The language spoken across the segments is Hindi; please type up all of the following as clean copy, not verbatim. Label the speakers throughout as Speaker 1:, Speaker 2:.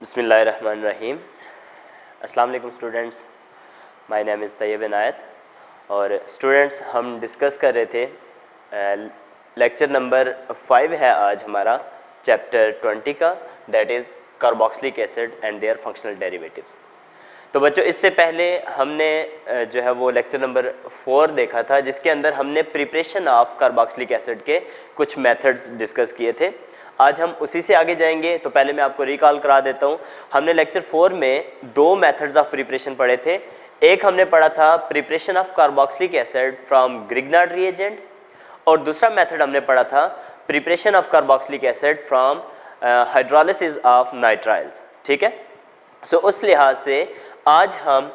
Speaker 1: बिस्मिल्लाहिर्रहमानिर्रहीम। अस्सलाम वालेकुम students, my name is Tayyab Inayat. और स्टूडेंट्स, हम डिस्कस कर रहे थे लेक्चर नंबर 5 है आज हमारा चैप्टर 20 का, that is carboxylic acid and their functional derivatives. तो बच्चों, इससे पहले हमने जो है वो लेक्चर नंबर 4 देखा था, जिसके अंदर हमने प्रिपरेशन ऑफ कार्बोक्सिलिक एसिड के कुछ मेथड्स डिस्कस किए थे। आज हम उसी से आगे जाएंगे। तो पहले मैं आपको रिकॉल करा देता हूँ। हमने लेक्चर 4 में दो मेथड्स ऑफ प्रिपरेशन पढ़े थे। एक हमने पढ़ा था preparation of carboxylic acid from Grignard reagent, और दूसरा मेथड हमने पढ़ा था preparation of carboxylic acid from hydrolysis of nitriles. ठीक है। सो उस लिहाज से आज हम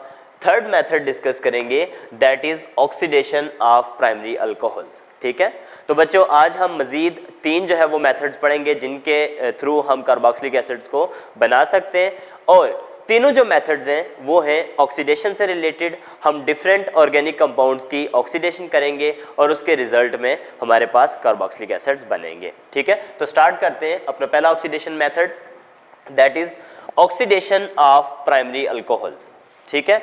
Speaker 1: थर्ड मेथड डिस्कस करेंगे, that is oxidation of primary alcohols. ठीक है। तो बच्चों, आज हम मजीद 3 जो है वो मेथड्स पढ़ेंगे जिनके थ्रू हम कार्बोक्सिलिक एसिड्स को बना सकते हैं। और तीनों जो मेथड्स हैं वो हैं ऑक्सीडेशन से रिलेटेड। हम डिफरेंट ऑर्गेनिक कंपाउंड्स की ऑक्सीडेशन करेंगे और उसके रिजल्ट में हमारे पास कार्बोक्सिलिक एसिड्स बनेंगे। ठीक है। तो स्टार्ट करते हैं अपना पहला oxidation method, that is oxidation of primary alcohols. ठीक है।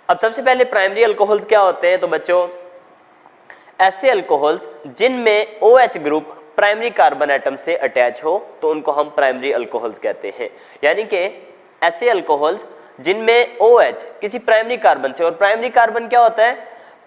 Speaker 1: अब सबसे पहले प्राइमरी अल्कोहल्स क्या होते हैं? तो बच्चों, ऐसे अल्कोहल्स जिनमें OH group primary carbon atom से अटैच हो तो उनको हम प्राइमरी अल्कोहल्स कहते हैं। यानी कि ऐसे अल्कोहल्स जिनमें OH किसी प्राइमरी कार्बन से, और प्राइमरी कार्बन क्या होता है?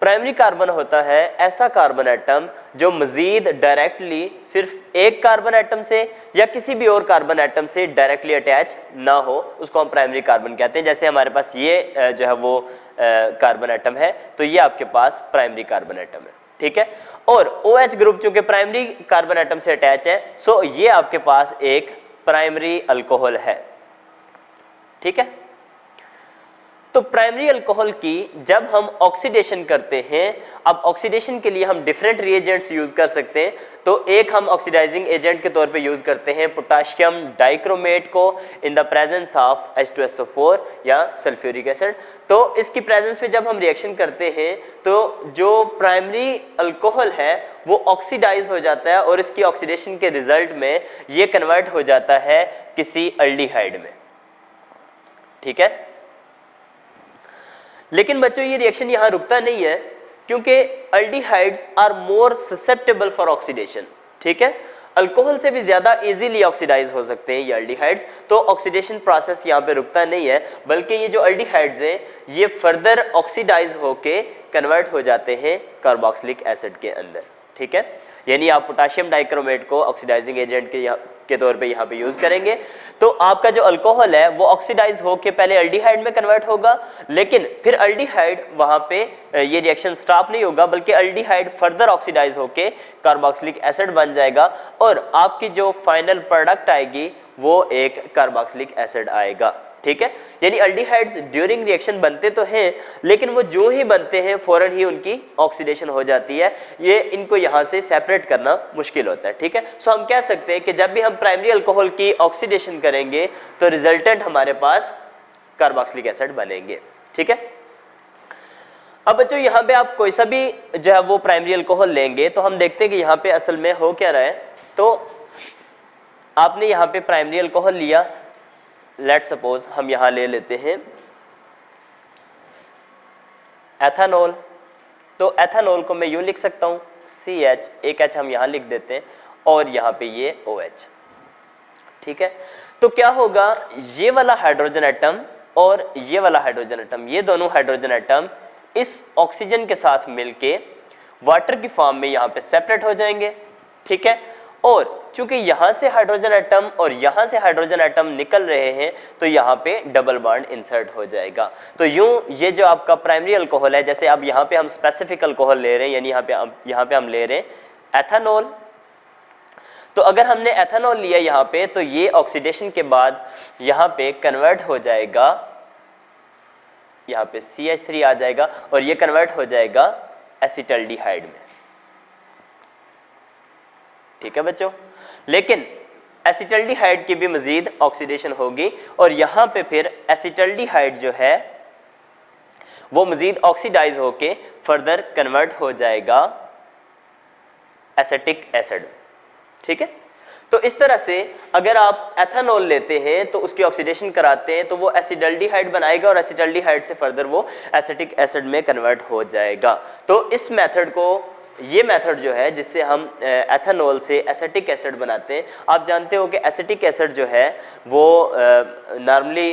Speaker 1: प्राइमरी कार्बन होता है ऐसा कार्बन एटम जो मजीद डायरेक्टली सिर्फ एक कार्बन एटम से या किसी भी और कार्बन एटम से डायरेक्टली अटैच ना हो, उसको हम प्राइमरी कार्बन कहते हैं। जैसे हमारे पास ये जो है वो कार्बन एटम है, तो ये आपके पास प्राइमरी कार्बन एटम है। ठीक है। और OH ग्रुप चूंकि प्राइमरी कार्बन एटम से अटैच है, सो ये आपके पास एक प्राइमरी अल्कोहल है। ठीक है। तो प्राइमरी अल्कोहल की जब हम ऑक्सीडेशन करते हैं, अब ऑक्सीडेशन के लिए हम डिफरेंट रिएजेंट्स यूज कर सकते हैं। तो एक हम ऑक्सीडाइजिंग एजेंट के तौर पे यूज करते हैं पोटाशियम डाइक्रोमेट को in the presence of H2SO4 या सल्फ्यूरिक एसिड। तो इसकी प्रेजेंस में जब हम रिएक्शन करते हैं तो जो प्राइमरी अल्कोहल है वो ऑक्सीडाइज हो जाता है और इसकी ऑक्सीडेशन के रिजल्ट में ये कन्वर्ट हो जाता है किसी अल्डिहाइड में। ठीक है। लेकिन बच्चों, ये रिएक्शन यहां रुकता नहीं है, क्योंकि aldehydes are more susceptible for oxidation. ठीक है। अल्कोहल से भी ज्यादा इजीली ऑक्सीडाइज हो सकते हैं ये अल्डिहाइड्स। तो ऑक्सीडेशन प्रोसेस यहां पे रुकता नहीं है, बल्कि ये जो अल्डिहाइड्स हैं ये फर्दर ऑक्सीडाइज होके कन्वर्ट हो जाते हैं कार्बोक्सिलिक एसिड के अंदर। ठीक है। यानी आप पोटाशियम डाइक्रोमेट को ऑक्सीडाइजिंग एजेंट के तौर पे यहाँ पे यूज करेंगे, तो आपका जो अल्कोहल है वो ऑक्सीडाइज होके पहले अल्डिहाइड में कन्वर्ट होगा, लेकिन फिर अल्डिहाइड वहां पे ये रिएक्शन स्टॉप नहीं होगा, बल्कि अल्डिहाइड फर्दर ऑक्सीडाइज होके कार्बोक्सिलिक एसिड बन जाएगा और आपकी जो फाइनल प्रोडक्ट आएगी वो एक कार्बोक्सिलिक एसिड आएगा। ठीक है। यानी अल्डिहाइड्स ड्यूरिंग रिएक्शन बनते तो हैं, लेकिन वो जो ही बनते हैं फौरन ही उनकी ऑक्सीडेशन हो जाती है। ये इनको यहां से सेपरेट करना मुश्किल होता है। ठीक है। सो हम कह सकते हैं कि जब भी हम प्राइमरी अल्कोहल की ऑक्सीडेशन करेंगे तो रिजल्टेंट हमारे पास कार्बोक्सिलिक एसिड बनेंगे। ठीक है। अब बच्चों, यहां पे आप कोई सा भी जो है वो प्राइमरी अल्कोहल लेंगे तो हम देखते हैं कि यहां पे असल में हो क्या रहा है। तो आपने यहां पे प्राइमरी अल्कोहल लिया, लेट सपोज हम यहां ले लेते हैं एथानॉल। तो एथानॉल को मैं यूं लिख सकता हूं CH, एक H हम यहां लिख देते हैं और यहां पे ये OH। ठीक है। तो क्या होगा, ये वाला हाइड्रोजन एटम और ये वाला हाइड्रोजन एटम, ये दोनों हाइड्रोजन एटम इस ऑक्सीजन के साथ मिलके वाटर की फॉर्म में यहां पे सेपरेट हो जाएंगे। ठीक है। और चूंकि यहां से हाइड्रोजन एटम और यहां से हाइड्रोजन एटम निकल रहे हैं तो यहां पे डबल बॉन्ड इंसर्ट हो जाएगा। तो यूं ये जो आपका प्राइमरी अल्कोहल है, जैसे अब यहां पे हम स्पेसिफिक अल्कोहल ले रहे हैं, यानी यहां पे हम ले रहे हैं एथानॉल। तो अगर हमने एथानॉल लिया यहां पे, तो ये ऑक्सीडेशन के बाद यहां पे कन्वर्ट हो जाएगा, यहां पे CH3 आ जाएगा और ये कन्वर्ट हो जाएगा एसिटल्डिहाइड में। ठीक है बच्चों। लेकिन एसिटल्डिहाइड की भी मजीद ऑक्सीडेशन होगी और यहां पे फिर एसिटल्डिहाइड जो है वो मजीद ऑक्सीडाइज होके फर्दर कन्वर्ट हो जाएगा एसिटिक एसिड। ठीक है। तो इस तरह से अगर आप एथेनॉल लेते हैं तो उसकी ऑक्सीडेशन कराते हैं तो वो एसिडल्डिहाइड बनाएगा और एसिडल्डिहाइड से फर्दर वो एसिटिक एसिड में कन्वर्ट हो जाएगा। तो इस मेथड को, ये मेथड जो है जिससे हम एथेनॉल से एसिटिक एसिड बनाते हैं, आप जानते हो कि एसिटिक एसिड जो है वो नॉर्मली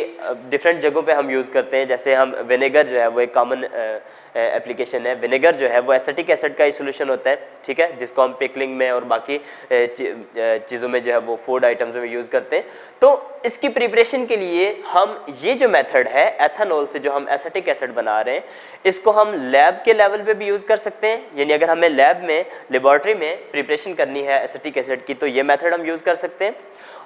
Speaker 1: डिफरेंट जगहों पे हम यूज़ करते हैं। जैसे हम विनेगर जो है वो एक कॉमन एप्लीकेशन है। विनेगर जो है वो एसिटिक एसिड का ही सोल्यूशन होता है, ठीक है, जिसको हम पिकलिंग में और बाकी चीज़ों में जो है वो फूड आइटम्स में यूज़ करते हैं। तो इसकी प्रिपरेशन के लिए हम ये जो मेथड है एथेनॉल से जो हम एसिटिक एसिड बना रहे हैं, इसको हम लैब के लेवल पे भी यूज़ कर सकते हैं। यानी अगर हमें लैब में, लेबोरेटरी में प्रिपरेशन करनी है एसिटिक एसिड की तो ये मेथड हम यूज़ कर सकते हैं।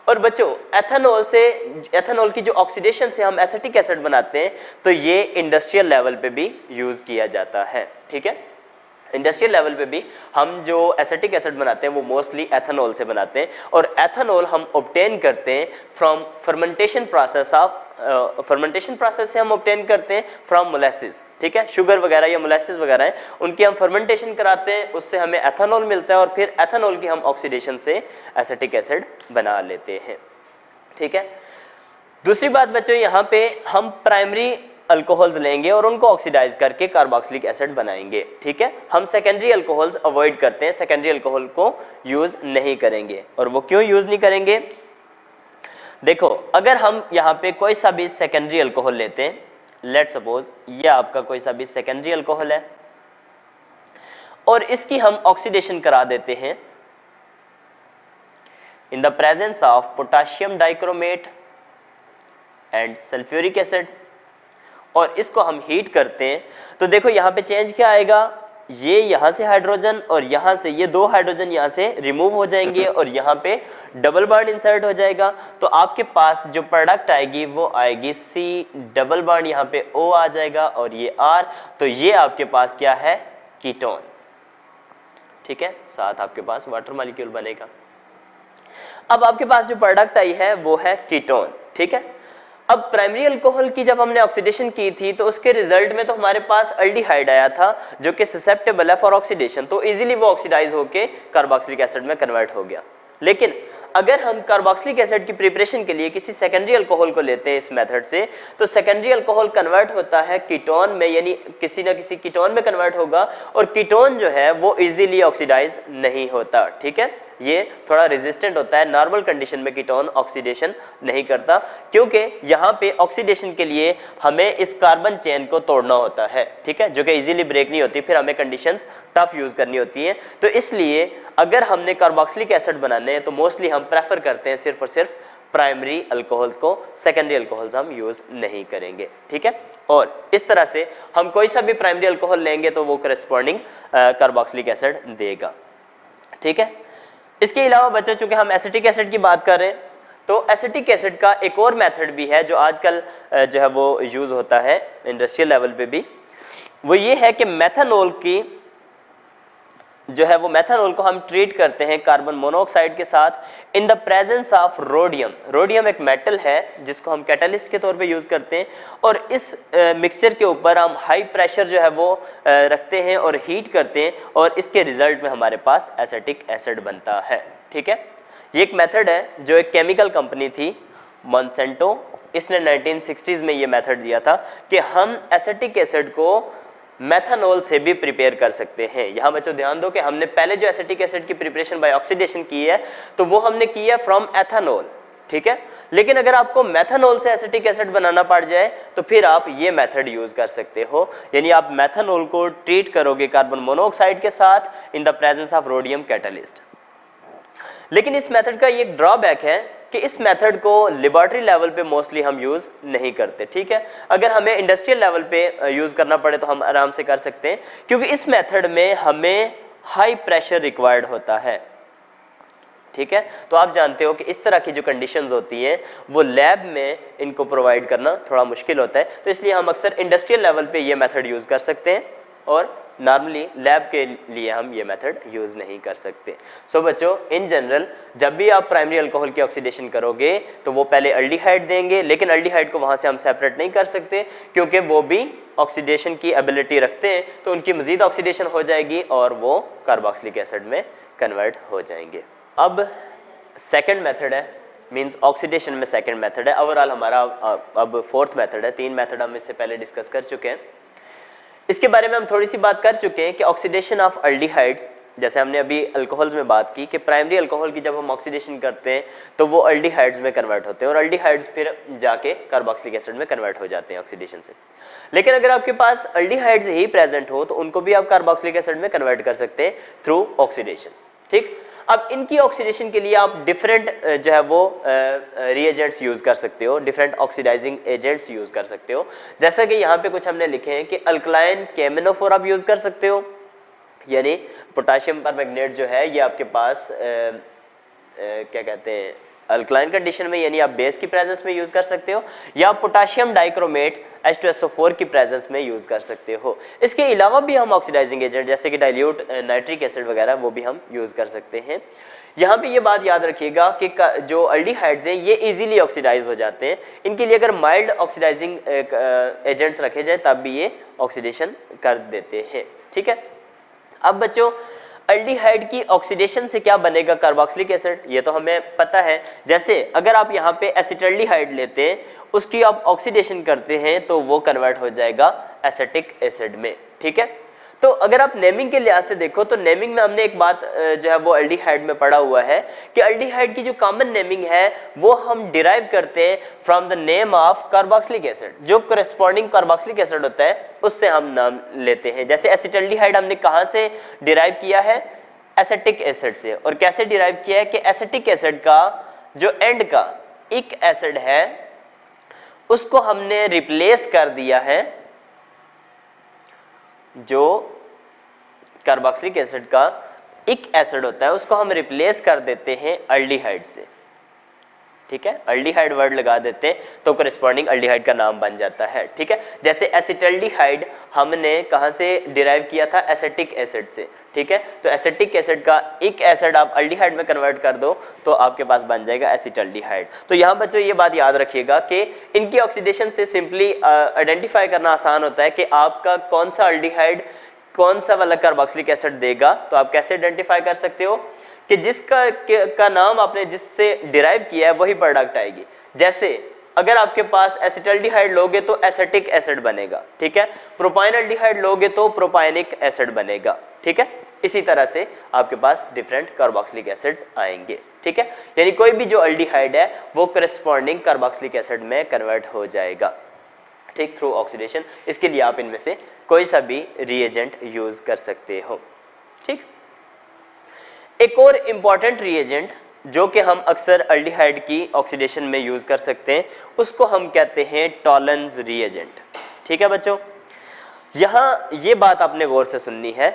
Speaker 1: और बच्चों एथेनॉल की जो ऑक्सीडेशन से हम एसिटिक एसिड बनाते हैं तो ये इंडस्ट्रियल लेवल पे भी यूज किया जाता है, ठीक है। इंडस्ट्रियल लेवल पे भी हम जो एसिटिक एसिड बनाते हैं वो मोस्टली एथेनॉल से बनाते हैं और एथेनॉल हम ऑब्टेन करते हैं फ्रॉम फर्मेंटेशन प्रोसेस से हम ऑब्टेन करते हैं फ्रॉम मोलेसिस, ठीक है। शुगर वगैरह या मोलेसिस वगैरह है उनकी हम फर्मेंटेशन कराते हैं, उससे हमें एथेनॉल मिलता है और फिर एथेनॉल की हम ऑक्सीडेशन से एसिटिक एसिड बना लेते हैं, ठीक है। दूसरी बात बच्चों, यहाँ पे हम प्राइमरी अल्कोहल्स लेंगे और उनको ऑक्सीडाइज करके कार्बोक्सिलिक एसिड बनाएंगे, ठीक है। हम सेकेंडरी अल्कोहल्स अवॉइड करते हैं, सेकेंडरी अल्कोहल को यूज नहीं करेंगे। और वो क्यों यूज नहीं करेंगे? देखो, अगर हम यहाँ पे कोई सा भी सेकेंडरी अल्कोहल लेते हैं, लेट सपोज ये आपका कोई सा भी सेकेंडरी अल्कोहल है और इसकी हम ऑक्सीडेशन करा देते हैं in the presence of potassium dichromate and sulphuric acid और इसको हम हीट करते हैं, तो देखो यहाँ पे चेंज क्या आएगा, ये यहाँ से हाइड्रोजन और यहाँ से ये दो हाइड्रोजन यहाँ से रिमूव हो जाएंगे और यहाँ पे डबल बॉन्ड इंसर्ट हो जाएगा। तो आपके पास जो प्रोडक्ट आएगी वो आएगी C, डबल बॉन्ड यहाँ पे O आ जाएगा और ये R, तो ये आपके पास क्या है, कीटोन, ठीक है। साथ आपके पास वाटर मॉलिक्यूल बनेगा। अब आपके पास जो प्रोडक्ट आई है वो है कीटोन, ठीक है। अब प्राइमरी अल्कोहल की जब हमने ऑक्सीडेशन की थी तो उसके रिजल्ट में तो हमारे पास अल्डिहाइड आया था जो कि ससेप्टेबल है फॉर ऑक्सीडेशन, तो इजीली वो ऑक्सीडाइज होके कार्बोक्सिलिक एसिड में कन्वर्ट हो गया। लेकिन अगर हम कार्बोक्सिलिक एसिड की प्रिपरेशन के लिए किसी सेकेंडरी अल्कोहल को लेते हैं इस मेथड से, तो सेकेंडरी अल्कोहल कन्वर्ट होता है कीटोन में, यानी किसी ना किसी कीटोन में कन्वर्ट होगा और कीटोन जो है वो इजीली ऑक्सीडाइज नहीं होता, ठीक है। ये थोड़ा रेजिस्टेंट होता है, नॉर्मल कंडीशन में कीटोन ऑक्सीडेशन नहीं करता क्योंकि यहाँ पे ऑक्सीडेशन के लिए हमें इस कार्बन चेन को तोड़ना होता है, ठीक है, जो कि इजीली ब्रेक नहीं होती, फिर हमें कंडीशंस टफ यूज करनी होती है। तो इसलिए अगर हमने कार्बोक्सिलिक एसिड बनाने हैं तो मोस्टली हम प्रेफर करते हैं सिर्फ और सिर्फ प्राइमरी अल्कोहल्स को, सेकेंडरी अल्कोहल्स हम यूज नहीं करेंगे, ठीक है। और इस तरह से हम कोई सा भी प्राइमरी अल्कोहल लेंगे तो वो करस्पॉन्डिंग कार्बोक्सिलिक एसिड देगा, ठीक है। इसके अलावा बच्चों, चूंकि हम एसिटिक एसिड की बात कर रहे हैं तो एसिटिक एसिड का एक और मेथड भी है जो आजकल जो है वो यूज होता है इंडस्ट्रियल लेवल पे भी, वो ये है कि मेथनॉल की जो है वो मेथनॉल को हम ट्रीट करते हैं कार्बन मोनोऑक्साइड के साथ in the presence of rhodium. Rhodium एक मेटल है जिसको हम कैटलिस्ट के तौर पे यूज करते हैं और इस मिक्सचर के ऊपर हम हाई प्रेशर जो है वो रखते हैं और हीट करते हैं और इसके रिजल्ट में हमारे पास एसिटिक एसिड बनता है, ठीक है। ये एक मेथड है जो एक केमिकल कंपनी थी मॉन्सेंटो, इसने 1960s में ये मेथड दिया था कि हम एसिटिक एसिड को मेथनॉल से भी प्रिपेयर कर सकते हैं। यहाँ बच्चों ध्यान दो कि हमने पहले जो एसिटिक एसिड की प्रिपरेशन बाय ऑक्सीडेशन की है तो वो हमने की है फ्रॉम एथेनॉल, ठीक है। लेकिन अगर आपको मेथनॉल से एसिटिक एसिड बनाना पड़ जाए तो फिर आप ये मेथड यूज कर सकते हो, यानी आप मेथनॉल को ट्रीट करोगे कार्बन मोनोऑक्साइड के साथ in the presence of rhodium catalyst. लेकिन इस मेथड का ये ड्रॉबैक है कि इस मेथड को लेबोरेटरी लेवल पे मोस्टली हम यूज नहीं करते, ठीक है। अगर हमें इंडस्ट्रियल लेवल पे यूज करना पड़े तो हम आराम से कर सकते हैं क्योंकि इस मेथड में हमें हाई प्रेशर रिक्वायर्ड होता है, ठीक है। तो आप जानते हो कि इस तरह की जो कंडीशंस होती हैं वो लैब में इनको प्रोवाइड करना थोड़ा मुश्किल होता है, तो इसलिए हम अक्सर इंडस्ट्रियल लेवल पे ये मेथड यूज कर सकते हैं और नॉर्मली लैब के लिए हम ये मेथड यूज नहीं कर सकते। सो बच्चों, इन जनरल जब भी आप प्राइमरी अल्कोहल की ऑक्सीडेशन करोगे तो वो पहले अल्डिहाइड देंगे, लेकिन अल्डिहाइड को वहां से हम सेपरेट नहीं कर सकते क्योंकि वो भी ऑक्सीडेशन की एबिलिटी रखते हैं, तो उनकी मजीद ऑक्सीडेशन हो जाएगी और वो कार्बोक्सिलिक एसिड में कन्वर्ट हो जाएंगे। अब सेकंड मेथड है, मींस ऑक्सीडेशन में सेकंड मेथड है। ओवरऑल हमारा अब फोर्थ मेथड है, 3 मेथड हम इससे पहले डिस्कस कर चुके हैं। इसके बारे में हम थोड़ी सी बात कर चुके हैं कि ऑक्सीडेशन ऑफ अल्डिहाइड्स, जैसे हमने अभी अल्कोहल्स में बात की कि प्राइमरी अल्कोहल की जब हम ऑक्सीडेशन करते हैं तो वो अल्डिहाइड्स में कन्वर्ट होते हैं और अल्डिहाइड्स फिर जाके कार्बोक्सिलिक एसिड में कन्वर्ट हो जाते हैं ऑक्सीडेशन से। लेकिन अगर आपके पास अल्डिहाइड्स ही प्रेजेंट हो तो उनको भी आप कार्बोक्सिलिक एसिड में कन्वर्ट कर सकते हैं थ्रू ऑक्सीडेशन। ठीक, अब इनकी ऑक्सीडेशन के लिए आप डिफरेंट जो है वो रिएजेंट्स यूज कर सकते हो, डिफरेंट ऑक्सीडाइजिंग एजेंट्स यूज कर सकते हो। जैसा कि यहाँ पे कुछ हमने लिखे हैं कि अल्कलाइन केमिनोफोर आप यूज कर सकते हो, यानी पोटाशियम परमैंगनेट जो है ये आपके पास क्या कहते हैं अल्कलाइन कंडीशन में, यानी आप बेस की प्रेजेंस में यूज कर सकते हो, या पोटाशियम डाइक्रोमेट H2SO4 की प्रेजेंस में यूज कर सकते हो। इसके अलावा भी हम ऑक्सीडाइजिंग एजेंट जैसे कि डाइल्यूट नाइट्रिक एसिड वगैरह वो भी हम यूज कर सकते हैं। यहाँ पे ये बात याद रखिएगा कि जो अल्डिहाइड्स हैं ये इजीली ऑक्सीडाइज हो जाते हैं, इनके लिए अगर माइल्ड ऑक्सीडाइजिंग एजेंट्स रखे जाए तब भी ये ऑक्सीडेशन कर देते हैं। ठीक है, अब बच्चों अल्डिहाइड की ऑक्सीडेशन से क्या बनेगा कार्बोक्सिलिक एसिड, ये तो हमें पता है। जैसे अगर आप यहाँ पे एसिटल्डिहाइड लेते हैं, उसकी आप ऑक्सीडेशन करते हैं तो वो कन्वर्ट हो जाएगा एसिटिक एसिड में। ठीक है, तो अगर आप नेमिंग के लिहाज से देखो तो नेमिंग में हमने एक बात जो है वो अल्डिहाइड में पढ़ा हुआ है कि अल्डिहाइड की जो कॉमन नेमिंग है वो हम डिराइव करते हैं from the name of carboxylic acid, जो कॉरेस्पॉन्डिंग कार्बोक्सिलिक एसिड होता है उससे हम नाम लेते हैं। जैसे एसिटल्डिहाइड हमने कहां से डिराइव किया है, एसिटिक एसिड से। और कैसे डिराइव किया है कि एसिटिक एसिड का जो एंड का इक एसिड है उसको हमने रिप्लेस कर दिया है, जो कार्बोक्सिलिक एसिड का इक एसिड होता है उसको हम रिप्लेस कर देते हैं अल्डिहाइड से। ठीक है, अल्डिहाइड वर्ड लगा देते हैं तो कॉरेस्पॉन्डिंग अल्डिहाइड का नाम बन जाता है। ठीक है, जैसे एसिटल्डिहाइड हमने कहां से डिराइव किया था, एसिटिक एसिड से। ठीक है, तो एसिटिक एसिड का इक एसिड आप अल्डिहाइड में कन्वर्ट कर दो तो आपके पास बन जाएगा एसिटल्डिहाइड। तो यहाँ बच्चों ये बात याद रखिएगा कि इनकी ऑक्सीडेशन से सिंपली आइडेंटिफाई करना आसान होता है कि आपका कौन सा अल्डिहाइड कौन सा वाला कार्बोक्सिलिक एसिड देगा। तो आप कैसे आइडेंटिफाई कर सकते हो कि जिसका नाम आपने जिससे डिराइव किया है वही प्रोडक्ट आएगी। जैसे अगर आपके पास एसिटल्डिहाइड लोगे तो एसिटिक एसिड बनेगा। ठीक है, प्रोपाइनल्डिहाइड लोगे तो प्रोपाइनिक एसिड बनेगा। ठीक है, इसी तरह से आपके पास डिफरेंट कार्बोक्सिलिक एसिड्स आएंगे। ठीक है, यानी कोई भी जो अल्डिहाइड है वो कॉरेस्पॉन्डिंग कार्बोक्सिलिक एसिड में कन्वर्ट हो जाएगा। ठीक, थ्रू ऑक्सीडेशन। इसके लिए आप इनमें से कोई सा भी रिएजेंट यूज कर सकते हो। ठीक, एक और इंपॉर्टेंट रिएजेंट जो कि हम अक्सर अल्डिहाइड की ऑक्सीडेशन में यूज कर सकते हैं उसको हम कहते हैं टॉलन्स रिएजेंट। ठीक है बच्चों, यहाँ ये बात आपने गौर से सुननी है,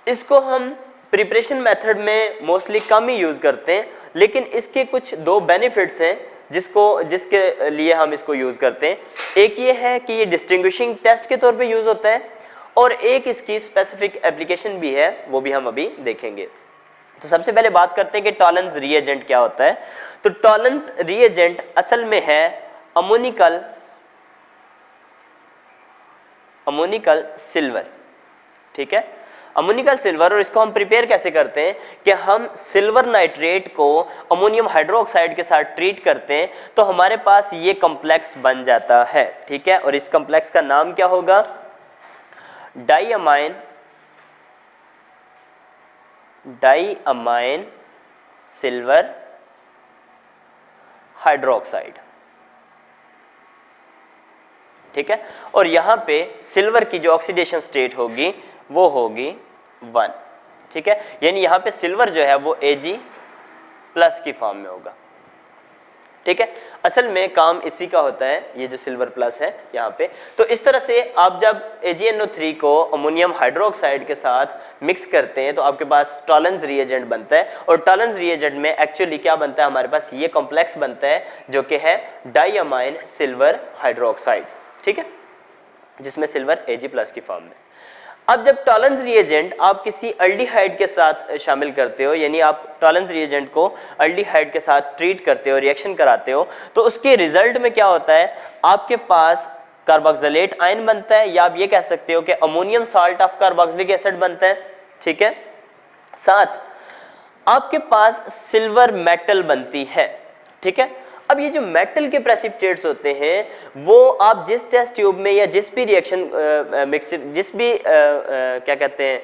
Speaker 1: इसको हम प्रिपरेशन मेथड में मोस्टली कम ही यूज करते हैं, लेकिन इसके कुछ 2 बेनिफिट्स हैं जिसके लिए हम इसको यूज करते हैं। एक ये है कि ये डिस्टिंग्विशिंग टेस्ट के तौर पे यूज होता है और एक इसकी स्पेसिफिक एप्लीकेशन भी है, वो भी हम अभी देखेंगे। तो सबसे पहले बात करते हैं कि टॉलन्स रिएजेंट क्या होता है। तो टॉलन्स रिएजेंट असल में है अमोनिकल सिल्वर। ठीक है, अमोनिकल सिल्वर। और इसको हम प्रिपेयर कैसे करते हैं कि हम सिल्वर नाइट्रेट को अमोनियम हाइड्रोक्साइड के साथ ट्रीट करते हैं तो हमारे पास ये कॉम्प्लेक्स बन जाता है। ठीक है, और इस कॉम्प्लेक्स का नाम क्या होगा, डाईअमाइन सिल्वर हाइड्रोक्साइड। ठीक है, और यहां पे सिल्वर की जो ऑक्सीडेशन स्टेट होगी वो होगी 1। ठीक है, यानी यहां पे सिल्वर जो है वो Ag+ की फॉर्म में होगा। ठीक है, असल में काम इसी का होता है, ये जो सिल्वर प्लस है यहाँ पे। तो इस तरह से आप जब AgNO3 को अमोनियम हाइड्रोक्साइड के साथ मिक्स करते हैं तो आपके पास टॉलन्स रिएजेंट बनता है। और टॉलन्स रिएजेंट में एक्चुअली क्या बनता है, हमारे पास ये कॉम्प्लेक्स बनता है जो कि है डाईअमाइन सिल्वर हाइड्रोक्साइड। ठीक है, जिसमें सिल्वर Ag+ की फॉर्म में। अब जब टॉलन्स रिएजेंट आप किसी अल्डिहाइड के साथ शामिल करते हो, यानी आप टॉलन्स रिएजेंट को अल्डिहाइड के साथ ट्रीट करते हो, रिएक्शन कराते हो, तो उसके रिजल्ट में क्या होता है, आपके पास कार्बोक्सिलेट आयन बनता है, या आप ये कह सकते हो कि ammonium salt of carboxylic acid बनता है। ठीक है, साथ आपके पास सिल्वर मेटल बनती है, ठीक है। अब ये जो मेटल के प्रेसिपिटेट्स होते हैं वो आप जिस टेस्ट ट्यूब में या जिस भी रिएक्शन मिक्सर जिस भी क्या कहते हैं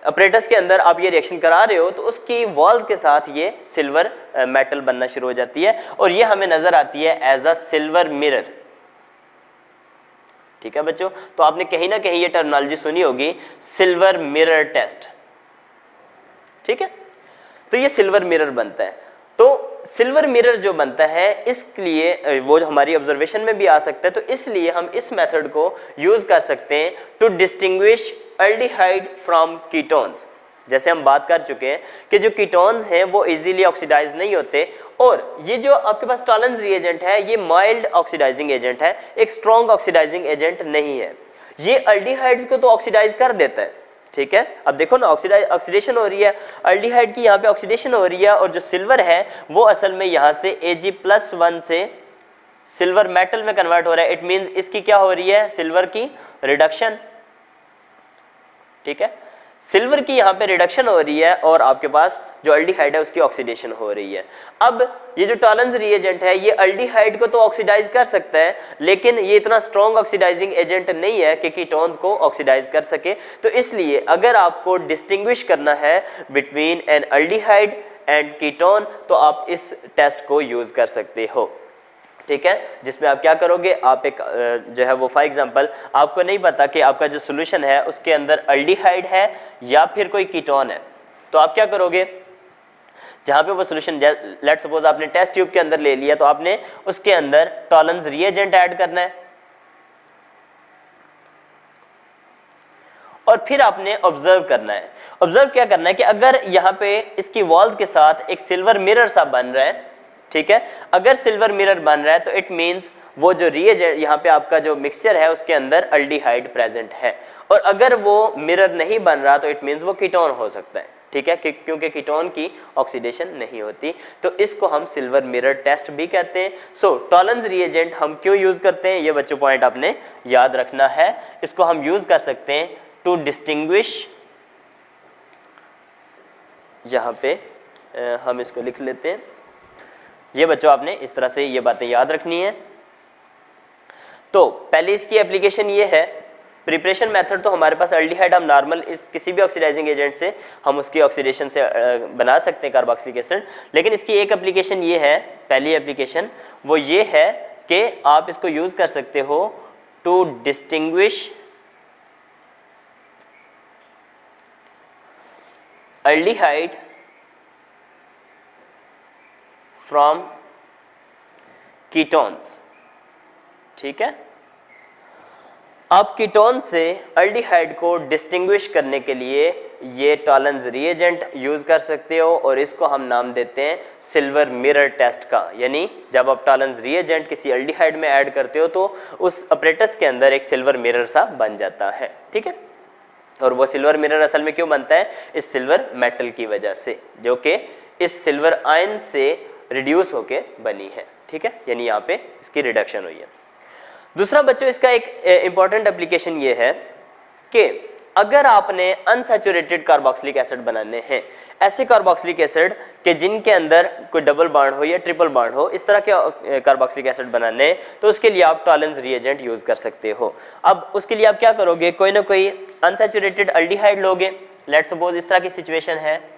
Speaker 1: अपरेटस के अंदर आप ये रिएक्शन करा रहे हो तो उसकी वॉल्स के साथ ये सिल्वर मेटल बनना शुरू हो जाती है और ये हमें नजर आती है एज अ सिल्वर मिरर, ठीक है बच्चों। तो आपने कहीं ना कहीं ये टर्मिनोलॉजी सुनी होगी, सिल्वर मिरर टेस्ट, ठीक है। तो ये सिल्वर मिरर बनता है। तो सिल्वर मिरर जो बनता है इसलिए वो हमारी ऑब्जर्वेशन में भी आ सकता है, तो इसलिए हम इस मेथड को यूज कर सकते हैं to distinguish aldehyde from ketones. जैसे हम बात कर चुके हैं कि जो कीटोन्स हैं वो इजीली ऑक्सीडाइज नहीं होते और ये जो आपके पास टॉलरेंस रिएजेंट है ये माइल्ड ऑक्सीडाइजिंग एजेंट है, एक स्ट्रॉन्ग ऑक्सीडाइजिंग एजेंट नहीं है। ये एल्डिहाइड्स को तो ऑक्सीडाइज कर देता है, ठीक है। अब देखो ना ऑक्सीडेशन हो रही है, एल्डिहाइड की यहाँ पे ऑक्सीडेशन हो रही है और जो सिल्वर है वो असल में यहाँ से Ag+1 से सिल्वर मेटल में कन्वर्ट हो रहा है। इट मींस इसकी क्या हो रही है, सिल्वर की रिडक्शन, ठीक है। सिल्वर की यहाँ पे रिडक्शन हो रही है और आपके पास जो एल्डिहाइड है उसकी ऑक्सीडेशन हो रही है। अब ये जो टॉलरेंस रिएजेंट है ये एल्डिहाइड को तो ऑक्सीडाइज कर सकता है लेकिन ये इतना स्ट्रॉन्ग ऑक्सीडाइजिंग एजेंट नहीं है कि कीटोन्स को ऑक्सीडाइज कर सके। तो इसलिए अगर आपको डिस्टिंग्विश करना है between N aldehyde and ketone तो आप इस टेस्ट को यूज कर सकते हो, ठीक है। जिसमें आप क्या करोगे, आप एक जो है वो फॉर एग्जांपल आपको नहीं पता कि आपका जो सॉल्यूशन है उसके अंदर एल्डिहाइड है या फिर कोई कीटोन है, तो आप क्या करोगे, जहां पे वो सॉल्यूशन लेट सपोज आपने टेस्ट ट्यूब के अंदर ले लिया तो आपने उसके अंदर टॉलरेंस रिएजेंट ऐड करना है और फिर आपने ऑब्जर्व करना है। ऑब्जर्व क्या करना है कि अगर यहाँ पे इसकी वॉल्स के साथ एक सिल्वर मिरर सा बन रहा है, ठीक है, अगर सिल्वर मिरर बन रहा है तो इट मींस वो जो रिएजेंट यहाँ पे आपका जो मिक्सचर है उसके अंदर एल्डिहाइड प्रेजेंट है और अगर वो मिरर नहीं बन रहा तो इट मींस वो कीटोन हो सकता है, ठीक है, क्योंकि कीटोन की ऑक्सीडेशन नहीं होती। तो इसको हम सिल्वर मिरर टेस्ट भी कहते हैं। सो टॉलरेंस रिएजेंट हम क्यों यूज करते हैं, ये बच्चों पॉइंट आपने याद रखना है। इसको हम यूज कर सकते हैं टू डिस्टिंग्विश, यहाँ पे हम इसको लिख लेते हैं, ये बच्चों आपने इस तरह से ये बातें याद रखनी है। तो पहले इसकी एप्लीकेशन ये है, प्रिपरेशन मेथड तो हमारे पास एल्डिहाइड हम नॉर्मल इस किसी भी ऑक्सीडाइजिंग एजेंट से हम उसकी ऑक्सीडेशन से बना सकते हैं कार्बोक्सिलिक एसिड, लेकिन इसकी एक एप्लीकेशन ये है, पहली एप्लीकेशन वो ये है कि आप इसको यूज कर सकते हो to distinguish aldehyde from ketones, ठीक है। आप कीटोन से एल्डिहाइड को डिस्टिंग्विश करने के लिए ये टॉलरेंस रिएजेंट यूज कर सकते हो और इसको हम नाम देते हैं सिल्वर मिरर टेस्ट का। यानी जब आप टॉलरेंस रिएजेंट किसी एल्डिहाइड में ऐड करते हो तो उस अपरेटस के अंदर एक सिल्वर मिरर सा बन जाता है, ठीक है। और वो सिल्वर मिरर असल में क्यों बनता है, इस सिल्वर मेटल की वजह से जो कि इस सिल्वर आयन से रिड्यूस होके बनी है, ठीक है, यानी यहाँ पे इसकी रिडक्शन हुई है। दूसरा बच्चों इसका एक इंपॉर्टेंट एप्लीकेशन ये है कि अगर आपने अनसैचुरेटेड कार्बोक्सिलिक एसिड बनाने हैं, ऐसे कार्बोक्सिलिक एसिड के जिनके अंदर कोई डबल बॉन्ड हो या ट्रिपल बॉन्ड हो, इस तरह के कार्बोक्सिलिक एसिड बनाने हैं, तो उसके लिए आप टॉलरेंस रिएजेंट यूज कर सकते हो। अब उसके लिए आप क्या करोगे, कोई ना कोई अनसैचुरेटेड एल्डिहाइड लोगे। लेट्स सपोज इस तरह की सिचुएशन है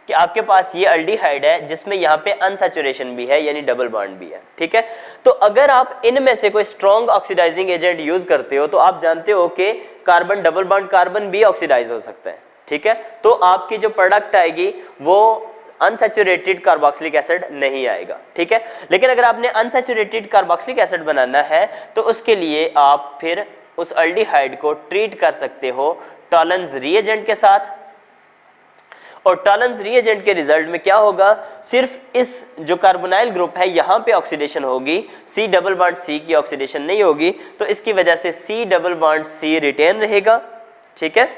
Speaker 1: कि आपके पास ये एल्डिहाइड है जिसमें यहाँ पे अनसैचुरेशन भी है यानी डबल बॉन्ड भी है, ठीक है। तो अगर आप इनमें से कोई स्ट्रॉन्ग ऑक्सीडाइजिंग एजेंट यूज करते हो तो आप जानते हो कि कार्बन डबल बॉन्ड कार्बन भी ऑक्सीडाइज हो सकता है, ठीक है। तो आपकी जो प्रोडक्ट आएगी वो अनसैचुरेटेड कार्बोक्सिलिक एसिड नहीं आएगा, ठीक है। लेकिन अगर आपने अनसैचुरेटेड कार्बोक्सिलिक एसिड बनाना है तो उसके लिए आप फिर उस एल्डिहाइड को ट्रीट कर सकते हो टॉलरेंस रिएजेंट के साथ और टॉलरेंस रिएजेंट के रिजल्ट में क्या होगा, सिर्फ इस जो कार्बोनाइल ग्रुप है यहाँ पे ऑक्सीडेशन होगी, सी डबल बॉन्ड सी की ऑक्सीडेशन नहीं होगी, तो इसकी वजह से C double bond C retain रहेगा, ठीक है।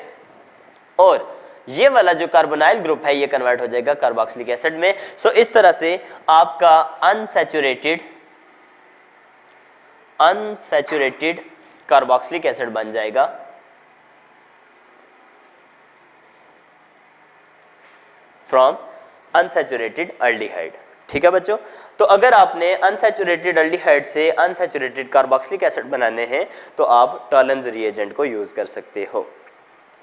Speaker 1: और ये वाला जो कार्बोनाइल ग्रुप है ये कन्वर्ट हो जाएगा कार्बोक्सिलिक एसिड में। सो इस तरह से आपका अनसैचुरेटेड कार्बोक्सिलिक एसिड बन जाएगा फ्रॉम अनसैचुरेटेड अल्डिहाइड। ठीक है बच्चों, तो अगर आपने अनसैचुरेटेड अल्डिहाइड से अनसैचुरेटेड कार्बोक्सिलिक एसिड बनाने हैं तो आप टॉलेंस रिएजेंट को यूज कर सकते हो।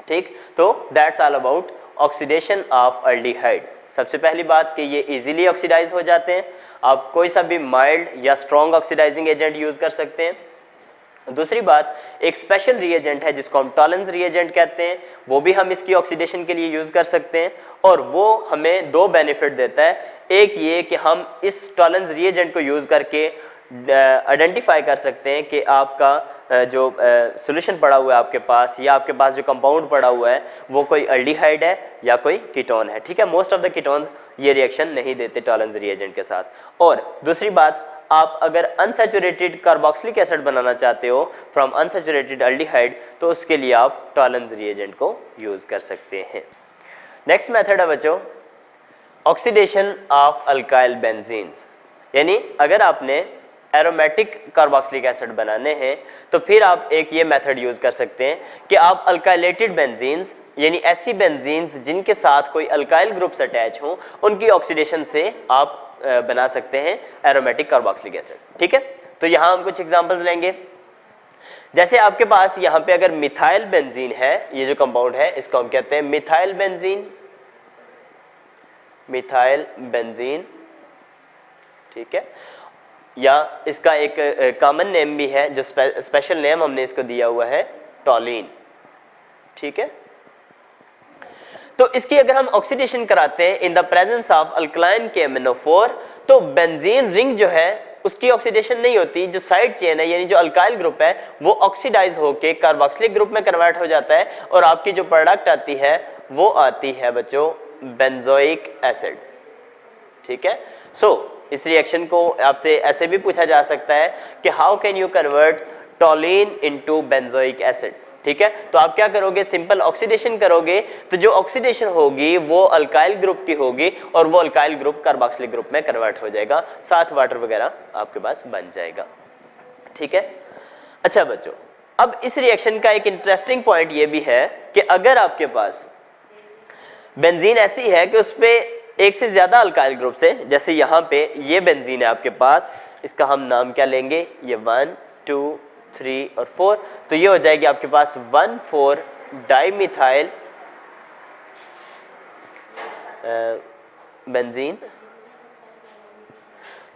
Speaker 1: ठीक, तो that's all about oxidation of aldehyde. सबसे पहली बात कि ये इजीली ऑक्सीडाइज हो जाते हैं, आप कोई सा भी माइल्ड या स्ट्रॉन्ग ऑक्सीडाइजिंग एजेंट यूज कर सकते हैं। दूसरी बात, एक स्पेशल रिएजेंट है जिसको हम टॉलेंस रिएजेंट कहते हैं, वो भी हम इसकी ऑक्सीडेशन के लिए यूज कर सकते हैं और वो हमें दो बेनिफिट देता है। एक ये कि हम इस टॉलेंस रिएजेंट को यूज करके आइडेंटिफाई कर सकते हैं कि आपका जो सॉल्यूशन पड़ा हुआ है आपके पास या आपके पास जो कंपाउंड पड़ा हुआ है वो कोई अल्डिहाइड है या कोई कीटोन है। ठीक है, मोस्ट ऑफ द कीटोन्स ये रिएक्शन नहीं देते टॉलेंस रिएजेंट के साथ। और दूसरी बात, आप अगर अनसैचुरेटेड कार्बोक्सिलिक एसिड बनाना चाहते हो फ्रॉम अनसैचुरेटेड अल्डिहाइड तो उसके लिए आप टॉलेंस रिएजेंट को यूज कर सकते हैं। नेक्स्ट मेथड है बच्चों ऑक्सीडेशन ऑफ अल्काइल बेंजीन्स, यानी अगर आपने एरोमेटिक कार्बोक्सिलिक एसिड बनाने हैं तो फिर आप एक ये मेथड यूज कर सकते हैं कि आप अल्काइलेटेड बेंजीन्स यानी ऐसी बेंजीन्स जिनके साथ कोई अल्काइल ग्रुप्स अटैच हों उनकी ऑक्सीडेशन से आप बना सकते हैं एरोमेटिक कार्बोक्सिलिक एसिड। ठीक है, तो यहाँ हम कुछ एग्जांपल्स लेंगे। जैसे आपके पास यहाँ पे अगर मिथाइल बेंजीन है, ये जो कंपाउंड है इसको हम कहते हैं मिथाइल बेंजीन, मिथाइल बेंजीन। ठीक है, या इसका एक कॉमन नेम भी है जो स्पेशल नेम हमने इसको दिया हुआ है टॉलीन। ठीक है, तो इसकी अगर हम ऑक्सीडेशन कराते हैं in the presence of alkaline KMnO4 तो बेंजीन रिंग जो है उसकी ऑक्सीडेशन नहीं होती, जो साइड चेन है यानी जो अल्काइल ग्रुप है वो ऑक्सीडाइज होके कार्बोक्सिलिक ग्रुप में कन्वर्ट हो जाता है और आपकी जो प्रोडक्ट आती है वो आती है बच्चों बेंजोइक एसिड। ठीक है, इस रिएक्शन को आपसे ऐसे भी पूछा जा सकता है कि how can you convert toluene into benzoic acid. ठीक है, तो आप क्या करोगे, सिंपल ऑक्सीडेशन करोगे तो जो ऑक्सीडेशन होगी वो अल्काइल ग्रुप की होगी और वो अल्काइल ग्रुप कार्बोक्सिलिक ग्रुप में कन्वर्ट हो जाएगा, साथ वाटर वगैरह आपके पास बन जाएगा। ठीक है, अच्छा बच्चों, अब इस रिएक्शन का एक इंटरेस्टिंग पॉइंट ये भी है कि अगर आपके पास बेंजीन ऐसी है कि उस पे एक से ज्यादा अल्काइल ग्रुप से, जैसे यहाँ पे ये बेंजीन है आपके पास, इसका हम नाम क्या लेंगे, ये 1 2 3 और 4, तो ये हो जाएगी आपके पास 1,4 डाइमिथाइल बेंजीन।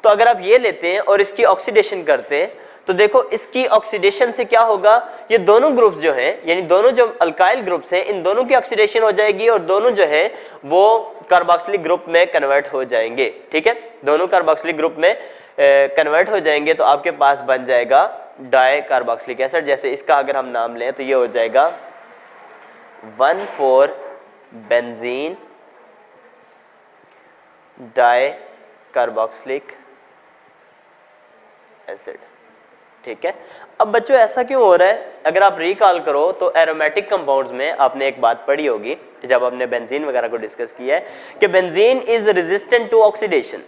Speaker 1: तो अगर आप ये लेते हैं और इसकी ऑक्सीडेशन करते हैं तो देखो इसकी ऑक्सीडेशन से क्या होगा, ये दोनों ग्रुप्स जो हैं यानी दोनों जो अल्काइल ग्रुप्स हैं इन दोनों की ऑक्सीडेशन हो जाएगी और दोनों जो है वो कार्बोक्सिलिक ग्रुप में कन्वर्ट हो जाएंगे। ठीक है, दोनों कार्बोक्सिलिक ग्रुप में कन्वर्ट हो जाएंगे तो आपके पास बन जाएगा डाई कार्बोक्सिलिक एसिड। जैसे इसका अगर हम नाम लें तो ये हो जाएगा 1,4 बेंजीन डाई कार्बोक्सिलिक एसिड। ठीक है, अब बच्चों ऐसा क्यों हो रहा है, अगर आप रिकॉल करो तो एरोमेटिक कंपाउंड्स में आपने एक बात पढ़ी होगी जब आपने बेंजीन वगैरह को डिस्कस किया है कि benzene is resistant to oxidation,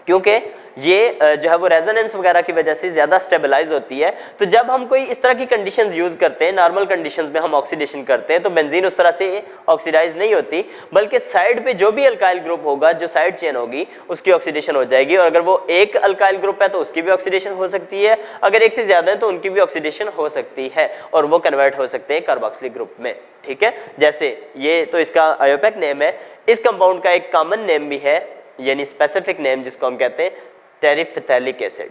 Speaker 1: क्योंकि ये जो है वो रेजोनेंस वगैरह की वजह से ज्यादा स्टेबलाइज होती है। तो जब हम कोई इस तरह की कंडीशंस यूज करते हैं, नॉर्मल कंडीशंस में हम ऑक्सीडेशन करते हैं तो बेंजीन उस तरह से ऑक्सीडाइज नहीं होती, बल्कि साइड पे जो भी अल्काइल ग्रुप होगा, जो साइड चेन होगी उसकी ऑक्सीडेशन हो जाएगी और अगर वो एक अल्काइल ग्रुप है तो उसकी भी ऑक्सीडेशन हो सकती है, अगर एक से ज्यादा है तो उनकी भी ऑक्सीडेशन हो सकती है और वो कन्वर्ट हो सकते हैं कार्बोक्सिलिक ग्रुप में। ठीक है, जैसे ये तो इसका आयोपेक नेम है, इस कंपाउंड का एक कॉमन नेम भी है यानी स्पेसिफिक नेम जिसको हम कहते हैं टेरिफिथैलिक एसिड।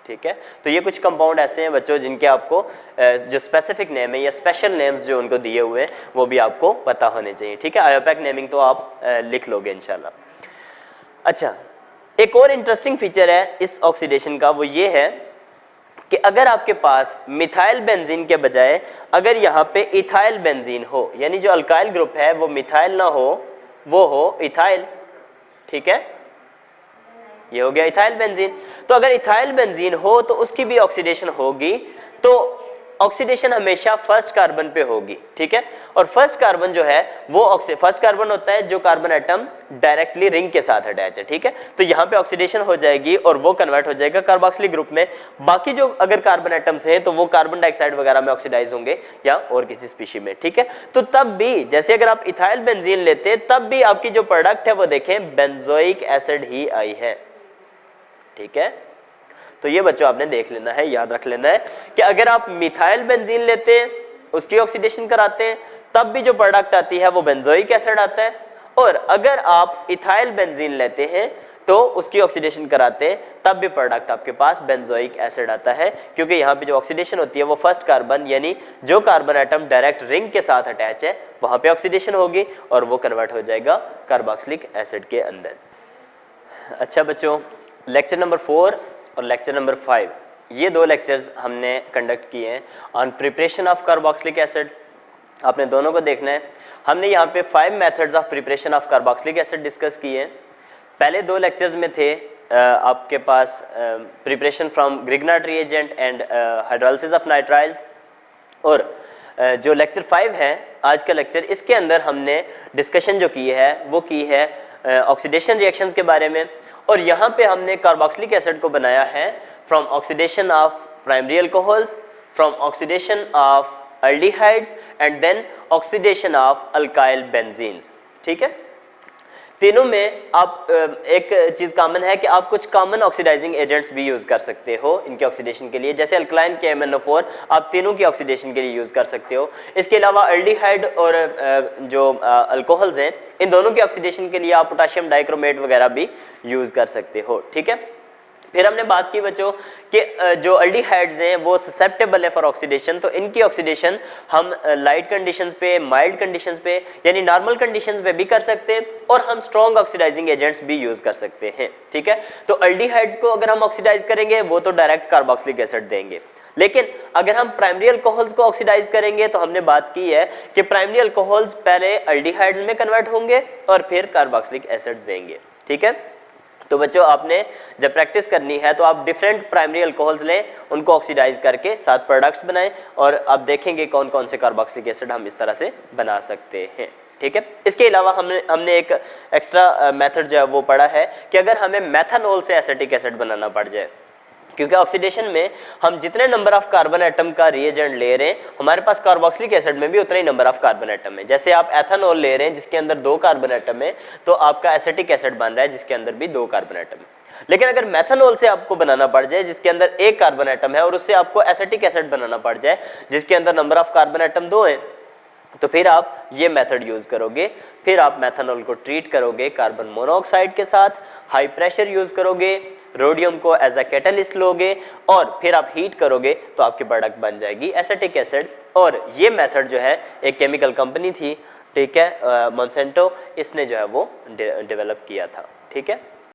Speaker 1: ठीक है, तो ये कुछ कंपाउंड ऐसे हैं बच्चों जिनके आपको जो स्पेसिफिक नेम है या स्पेशल नेम्स जो उनको दिए हुए हैं वो भी आपको पता होने चाहिए। ठीक है, आयोपेक नेमिंग तो आप लिख लोगे इंशाल्लाह। अच्छा, एक और इंटरेस्टिंग फीचर है इस ऑक्सीडेशन का, वो ये है कि अगर आपके पास मिथाइल बेंजीन के बजाय अगर यहाँ पे इथाइल बेंजीन हो, यानी जो अल्काइल ग्रुप है वो मिथाइल ना हो, वो हो इथाइल। ठीक है, ये हो गया इथाइल बेंजीन। तो अगर इथाइल बेंजीन हो तो उसकी भी ऑक्सीडेशन होगी, तो ऑक्सीडेशन हमेशा फर्स्ट कार्बन पे होगी, ठीक है। और फर्स्ट कार्बन जो है वो फर्स्ट कार्बन होता है जो कार्बन एटम डायरेक्टली रिंग के साथ अटैच है, ठीक है। तो यहाँ पे ऑक्सीडेशन हो जाएगी और वो कन्वर्ट हो जाएगा कार्बोक्सिलिक ग्रुप में। बाकी जो अगर कार्बन एटम्स हैं तो वो कार्बन डाइऑक्साइड वगैरह में ऑक्सीडाइज होंगे या और किसी स्पीशी में, ठीक है। तो तब भी जैसे अगर आप इथाइल बेंजीन लेते तब भी आपकी जो प्रोडक्ट है वो देखें बेंजोइक एसिड ही आई है, ठीक है। तो ये बच्चों आपने देख लेना है, याद रख लेना है कि अगर आप मिथाइल बेंजीन लेते हैं उसकी ऑक्सीडेशन कराते हैं तब भी जो प्रोडक्ट आती है वो बेंजोइक एसिड आता है, और अगर आप इथाइल बेंजीन लेते हैं तो उसकी ऑक्सीडेशन कराते हैं तब भी प्रोडक्ट आपके पास बेंजोइक एसिड आता है, क्योंकि यहाँ पे जो ऑक्सीडेशन होती है वो फर्स्ट कार्बन यानी जो कार्बन एटम डायरेक्ट रिंग के साथ अटैच है वहां पे ऑक्सीडेशन होगी और वो कन्वर्ट हो जाएगा कार्बोक्सिलिक एसिड के अंदर। अच्छा बच्चों, लेक्चर नंबर 4 और लेक्चर नंबर 5 ये दो लेक्चर्स हमने कंडक्ट किए हैं on preparation of carboxylic acid. आपने दोनों को देखना है। हमने यहाँ पे 5 methods of preparation of carboxylic acid discuss किए हैं। पहले दो लेक्चर्स में थे आपके पास preparation from Grignard reagent and hydrolysis of nitriles, और जो लेक्चर 5 है आज का लेक्चर, इसके अंदर हमने डिस्कशन जो की है वो की है ऑक्सीडेशन रिएक्शंस के बारे में। और यहाँ पे हमने कार्बोक्सिलिक एसिड को बनाया है from oxidation of primary alcohols, from oxidation of aldehydes and then oxidation of alkyl benzenes, ठीक है। तीनों में आप एक चीज कॉमन है कि आप कुछ कॉमन ऑक्सीडाइजिंग एजेंट्स भी यूज कर सकते हो इनके ऑक्सीडेशन के लिए, जैसे अल्कलाइन KMnO4 आप तीनों की ऑक्सीडेशन के लिए यूज कर सकते हो। इसके अलावा एल्डिहाइड और जो अल्कोहल्स हैं इन दोनों की ऑक्सीडेशन के लिए आप पोटेशियम डाइक्रोमेट वगैरह भी यूज कर सकते हो, ठीक है। फिर हमने बात की बच्चों कि जो एल्डिहाइड्स हैं वो ससेप्टेबल है फॉर ऑक्सीडेशन, तो इनकी ऑक्सीडेशन हम लाइट कंडीशंस पे, माइल्ड कंडीशंस पे यानी नॉर्मल कंडीशंस पे भी कर सकते हैं, और हम स्ट्रॉन्ग ऑक्सीडाइजिंग एजेंट्स भी यूज कर सकते हैं, ठीक है। तो एल्डिहाइड्स को अगर हम ऑक्सीडाइज करेंगे वो तो डायरेक्ट कार्बोक्सिलिक एसिड देंगे, लेकिन अगर हम प्राइमरी अल्कोहल्स को ऑक्सीडाइज करेंगे तो हमने बात की है कि प्राइमरी अल्कोहल्स पहले एल्डिहाइड्स में कन्वर्ट होंगे और फिर कार्बोक्सिलिक एसिड देंगे, ठीक है। तो बच्चों आपने जब प्रैक्टिस करनी है तो आप डिफरेंट प्राइमरी अल्कोहल्स लें, उनको ऑक्सीडाइज करके 7 प्रोडक्ट्स बनाएं, और आप देखेंगे कौन कौन से कार्बोक्सिलिक एसिड हम इस तरह से बना सकते हैं, ठीक है। इसके अलावा हमने एक एक्स्ट्रा मेथड जो है वो पढ़ा है कि अगर हमें मेथनॉल से एसिटिक एसिड बनाना पड़ जाए, क्योंकि ऑक्सीडेशन में हम जितने नंबर ऑफ कार्बन एटम का रिएजेंट ले रहे हैं हमारे पास कार्बोक्सिलिक एसिड में भी उतने ही नंबर ऑफ कार्बन एटम है। जैसे आप एथेनॉल ले रहे हैं जिसके अंदर 2 कार्बन एटम है तो आपका एसिटिक एसिड बन रहा है जिसके अंदर भी 2 कार्बन एटम है। लेकिन अगर मेथनॉल से आपको बनाना पड़ जाए जिसके अंदर 1 कार्बन एटम है और उससे आपको एसिटिक एसिड बनाना पड़ जाए जिसके अंदर नंबर ऑफ कार्बन एटम 2 है, तो फिर आप ये मेथड यूज करोगे। फिर आप मेथनॉल को ट्रीट करोगे कार्बन मोनोऑक्साइड के साथ, हाई प्रेशर यूज करोगे, रोडियम को एज अ कैटलिस्ट लोगे और फिर आप हीट करोगे तो आपकी प्रोडक्ट बन जाएगी एसिटिक एसिड। और ये मेथड जो है एक केमिकल कंपनी थी, ठीक है, मोंसेंटो, इसने जो है वो डेवलप किया था, ठीक है।